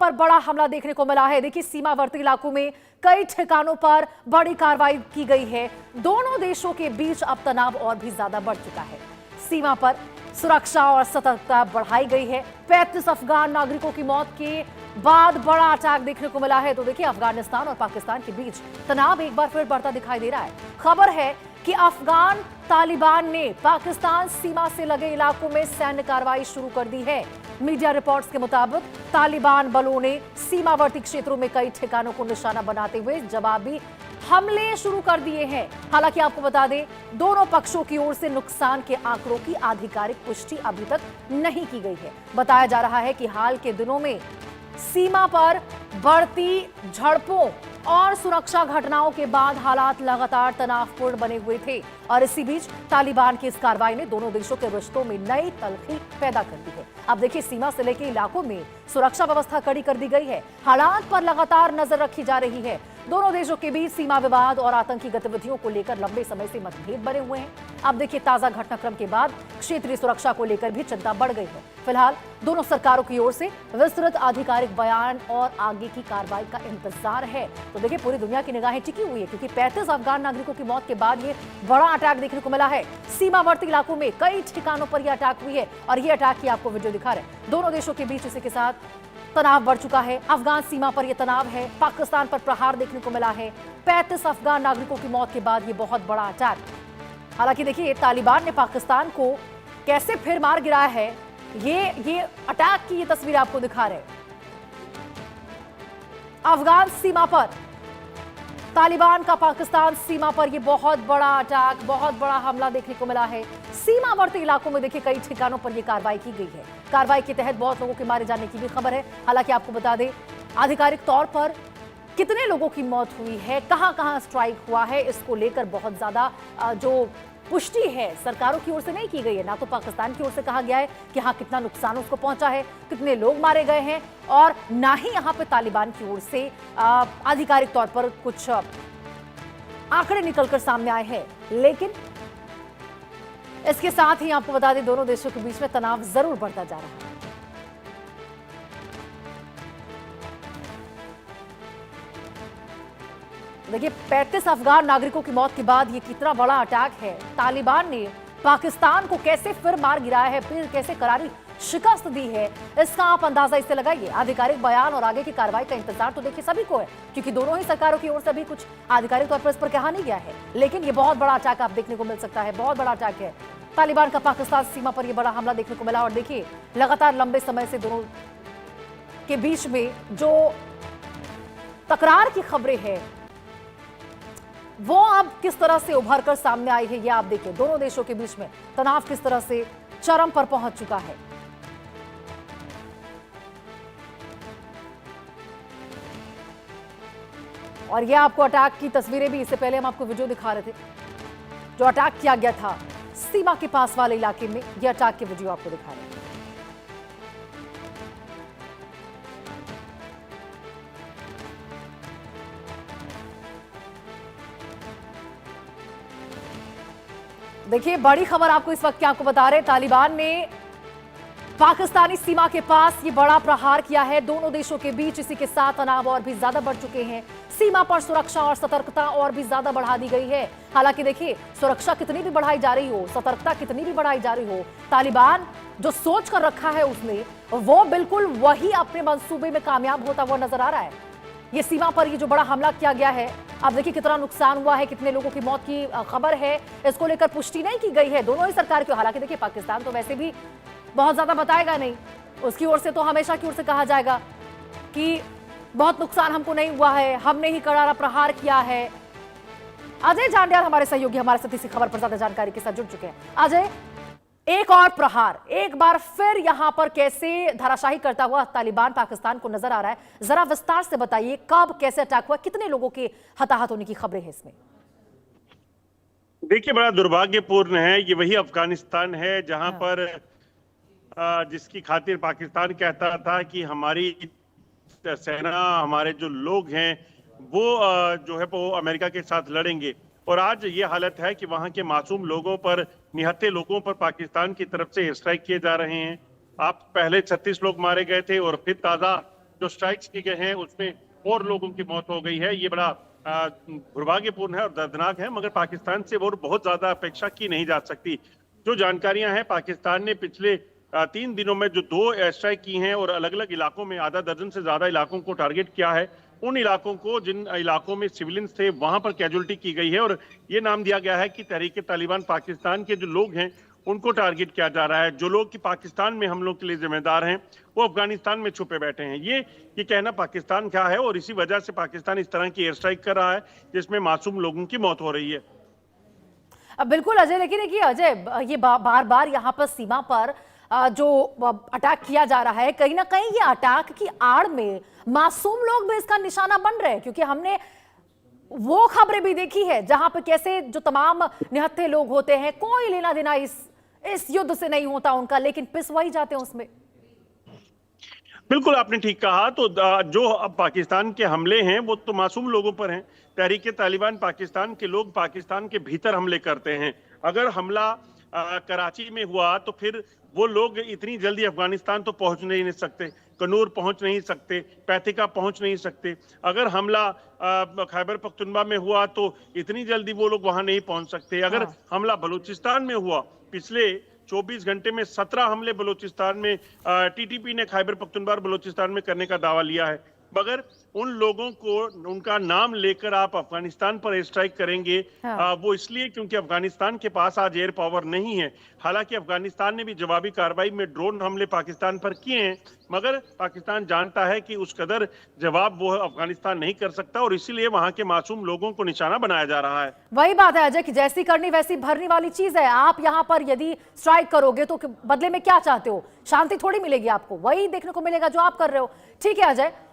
पर बड़ा हमला देखने को मिला है। देखिए, सीमावर्ती इलाकों में कई ठिकानों पर बड़ी कार्रवाई की गई है। दोनों देशों के बीच अब तनाव और भी ज्यादा बढ़ चुका है। सीमा पर सुरक्षा और सतर्कता बढ़ाई गई है। 35 अफगान नागरिकों की मौत के बाद बड़ा अटैक देखने को मिला है। तो देखिए, अफगानिस्तान और पाकिस्तान के बीच तनाव एक बार फिर बढ़ता दिखाई दे रहा है। खबर है कि अफगान तालिबान ने पाकिस्तान सीमा से लगे इलाकों में सैन्य कार्रवाई शुरू कर दी है। मीडिया रिपोर्ट्स के मुताबिक तालिबान बलों ने सीमावर्ती क्षेत्रों में कई ठिकानों को निशाना बनाते हुए जवाबी हमले शुरू कर दिए हैं। हालांकि आपको बता दें, दोनों पक्षों की ओर से नुकसान के आंकड़ों की आधिकारिक पुष्टि अभी तक नहीं की गई है। बताया जा रहा है कि हाल के दिनों में सीमा पर बढ़ती झड़पों और सुरक्षा घटनाओं के बाद हालात लगातार तनावपूर्ण बने हुए थे और इसी बीच तालिबान की इस कार्रवाई ने दोनों देशों के रिश्तों में नई तल्खी पैदा कर दी है। अब देखिए, सीमा से लेकर इलाकों में सुरक्षा व्यवस्था कड़ी कर दी गई है। हालात पर लगातार नजर रखी जा रही है। दोनों देशों के बीच सीमा विवाद और आतंकी गतिविधियों को लेकर लंबे समय से मतभेद बने हुए हैं। अब देखिए, ताजा घटनाक्रम के बाद क्षेत्रीय सुरक्षा को लेकर भी चिंता बढ़ गई है। फिलहाल दोनों सरकारों की ओर से विस्तृत आधिकारिक बयान और आगे की कार्रवाई का इंतजार है। तो देखिए, पूरी दुनिया की निगाहें टिकी हुई है क्योंकि 35 अफगान नागरिकों की मौत के बाद ये बड़ा अटैक देखने को मिला है। सीमावर्ती इलाकों में कई ठिकानों पर यह अटैक हुई है और ये अटैक की आपको वीडियो दिखा रहे हैं। दोनों देशों के बीच इसी के साथ तनाव बढ़ चुका है। अफगान सीमा पर यह तनाव है। पाकिस्तान पर प्रहार देखने को मिला है। 35 अफगान नागरिकों की मौत के बाद यह बहुत बड़ा अटैक। हालांकि देखिए, तालिबान ने पाकिस्तान को कैसे फिर मार गिराया है, ये अटैक की ये तस्वीर आपको दिखा रहे हैं। अफगान सीमा पर तालिबान का पाकिस्तान सीमा पर यह बहुत बड़ा अटैक, बहुत बड़ा हमला देखने को मिला है। सीमावर्ती इलाकों में देखिए, कई ठिकानों पर यह कार्रवाई की गई है। कार्रवाई के तहत बहुत लोगों के मारे जाने की भी खबर है। हालांकि आपको बता दें, आधिकारिक तौर पर कितने लोगों की मौत हुई है, कहां कहां स्ट्राइक हुआ है, इसको लेकर बहुत ज्यादा जो पुष्टि है सरकारों की ओर से नहीं की गई है। ना तो पाकिस्तान की ओर से कहा गया है कि हाँ, कितना नुकसान उसको पहुंचा है, कितने लोग मारे गए हैं, और ना ही यहां पे तालिबान की ओर से आधिकारिक तौर पर कुछ आंकड़े निकलकर सामने आए हैं। लेकिन इसके साथ ही आपको बता दें, दोनों देशों के बीच में तनाव जरूर बढ़ता जा रहा है। देखिए, 35 अफगान नागरिकों की मौत के बाद ये कितना बड़ा अटैक है। तालिबान ने पाकिस्तान को कैसे फिर मार गिराया है, फिर कैसे करारी शिकस्त दी है, इसका आप अंदाजा इससे लगाइए। आधिकारिक बयान और आगे की कार्रवाई का इंतजार तो देखिए सभी को है, क्योंकि दोनों ही सरकारों की ओर से भी कुछ आधिकारिक तौर पर इस पर कहा नहीं गया है। लेकिन ये बहुत बड़ा अटैक आप देखने को मिल सकता है, बहुत बड़ा अटैक है। तालिबान का पाकिस्तान सीमा पर यह बड़ा हमला देखने को मिला और देखिए, लगातार लंबे समय से दोनों के बीच में जो तकरार की खबरें हैं, वो अब किस तरह से उभर कर सामने आई है, ये आप देखिए। दोनों देशों के बीच में तनाव किस तरह से चरम पर पहुंच चुका है। और ये आपको अटैक की तस्वीरें भी, इससे पहले हम आपको वीडियो दिखा रहे थे, जो अटैक किया गया था सीमा के पास वाले इलाके में, ये अटैक की वीडियो आपको दिखा रहे हैं। देखिए, बड़ी खबर आपको इस वक्त की आपको बता रहे हैं, तालिबान ने पाकिस्तानी सीमा के पास ये बड़ा प्रहार किया है। दोनों देशों के बीच इसी के साथ तनाव और भी ज्यादा बढ़ चुके हैं। सीमा पर सुरक्षा और सतर्कता और भी ज्यादा बढ़ा दी गई है। हालांकि देखिए, सुरक्षा कितनी भी बढ़ाई जा रही हो, सतर्कता कितनी भी बढ़ाई जा रही हो, तालिबान जो सोच कर रखा है उसने, वो बिल्कुल वही अपने मंसूबे में कामयाब होता हुआ नजर आ रहा है। ये सीमा पर ये जो बड़ा हमला किया गया है, अब देखिए कितना नुकसान हुआ है, कितने लोगों की मौत की खबर है, इसको लेकर पुष्टि नहीं की गई है दोनों ही सरकार की। हालांकि देखिए, पाकिस्तान तो वैसे भी बहुत ज्यादा बताएगा नहीं, उसकी ओर से तो हमेशा की ओर से कहा जाएगा कि बहुत नुकसान हमको नहीं हुआ है, हमने ही करारा प्रहार किया है। अजय जांड्याल हमारे सहयोगी हमारे साथ इसी खबर पर ज्यादा जानकारी के साथ जुड़ चुके हैं। अजय, एक और प्रहार, एक बार फिर यहां पर कैसे धराशाही करता हुआ तालिबान पाकिस्तान को नजर आ रहा है, जरा विस्तार से बताइए, कब कैसे अटैक हुआ, कितने लोगों के हताहत होने की खबरें हैं इसमें? देखिए, बड़ा दुर्भाग्यपूर्ण है, ये वही अफगानिस्तान है जहां पर जिसकी खातिर पाकिस्तान कहता था कि हमारी सेना, हमारे जो लोग हैं वो जो है वो अमेरिका के साथ लड़ेंगे। और आज ये हालत है कि वहां के मासूम लोगों पर, निहत्थे लोगों पर पाकिस्तान की तरफ से स्ट्राइक किए जा रहे हैं। आप पहले 36 लोग मारे गए थे और फिर ताजा जो स्ट्राइक्स किए गए हैं उसमें और लोगों की मौत हो गई है। ये बड़ा दुर्भाग्यपूर्ण है और दर्दनाक है, मगर पाकिस्तान से वो बहुत ज्यादा अपेक्षा की नहीं जा सकती। जो जानकारियां हैं, पाकिस्तान ने पिछले 3 दिनों में जो 2 एयर स्ट्राइक की हैं और अलग अलग इलाकों में आधा दर्जन से ज्यादा इलाकों को टारगेट किया है। उन इलाकों को, जिन इलाकों में सिविलियंस थे, वहां पर कैजुअलिटी की गई है और ये नाम दिया गया है कि तहरीक तालिबान पाकिस्तान के जो लोग हैं उनको टारगेट किया जा रहा है। जो लोग कि पाकिस्तान में हमलों के लिए जिम्मेदार हैं वो अफगानिस्तान में छुपे बैठे हैं। ये कहना पाकिस्तान का है और इसी वजह से पाकिस्तान इस तरह की एयर स्ट्राइक कर रहा है जिसमें मासूम लोगों की मौत हो रही है। अब बिल्कुल अजय, लेकिन देखिए अजय, ये बार बार यहाँ पर सीमा पर जो अटैक किया जा रहा है, कहीं ना कहीं ये अटैक की आड़ में मासूम लोग भी इसका निशाना बन रहे हैं, क्योंकि हमने वो खबरें भी देखी है जहां पर कैसे जो तमाम निहत्थे लोग होते हैं, कोई लेना देना इस युद्ध से नहीं होता उनका, लेकिन पिसवाई जाते हैं उसमें। बिल्कुल आपने ठीक कहा। तो जो अब पाकिस्तान के हमले हैं वो तो मासूम लोगों पर हैं। तहरीक तालिबान पाकिस्तान के लोग पाकिस्तान के भीतर हमले करते हैं। अगर हमला कराची में हुआ तो फिर वो लोग इतनी जल्दी अफगानिस्तान तो पहुंच नहीं सकते, कनूर पहुंच नहीं सकते, पैथिका पहुंच नहीं सकते। अगर हमला खैबर पख्तूनख्वा में हुआ तो इतनी जल्दी वो लोग वहां नहीं पहुंच सकते। अगर हमला बलूचिस्तान में हुआ, पिछले 24 घंटे में 17 हमले बलूचिस्तान में टीटीपी ने खैबर पख्तूनख्वा बलूचिस्तान में करने का दावा लिया है, मगर उन लोगों को उनका नाम लेकर आप अफगानिस्तान पर एयर स्ट्राइक करेंगे। वो इसलिए क्योंकि अफगानिस्तान के पास आज एयर पावर नहीं है। हालांकि अफगानिस्तान ने भी जवाबी कार्रवाई में ड्रोन हमले पाकिस्तान पर किए हैं, मगर पाकिस्तान जानता है कि उस कदर जवाब वो अफगानिस्तान नहीं कर सकता और इसीलिए वहां के मासूम लोगों को निशाना बनाया जा रहा है। वही बात है अजय कि जैसी करनी वैसी भरने वाली चीज है। आप यहाँ पर यदि स्ट्राइक करोगे तो बदले में क्या चाहते हो? शांति थोड़ी मिलेगी आपको, वही देखने को मिलेगा जो आप कर रहे हो। ठीक है अजय।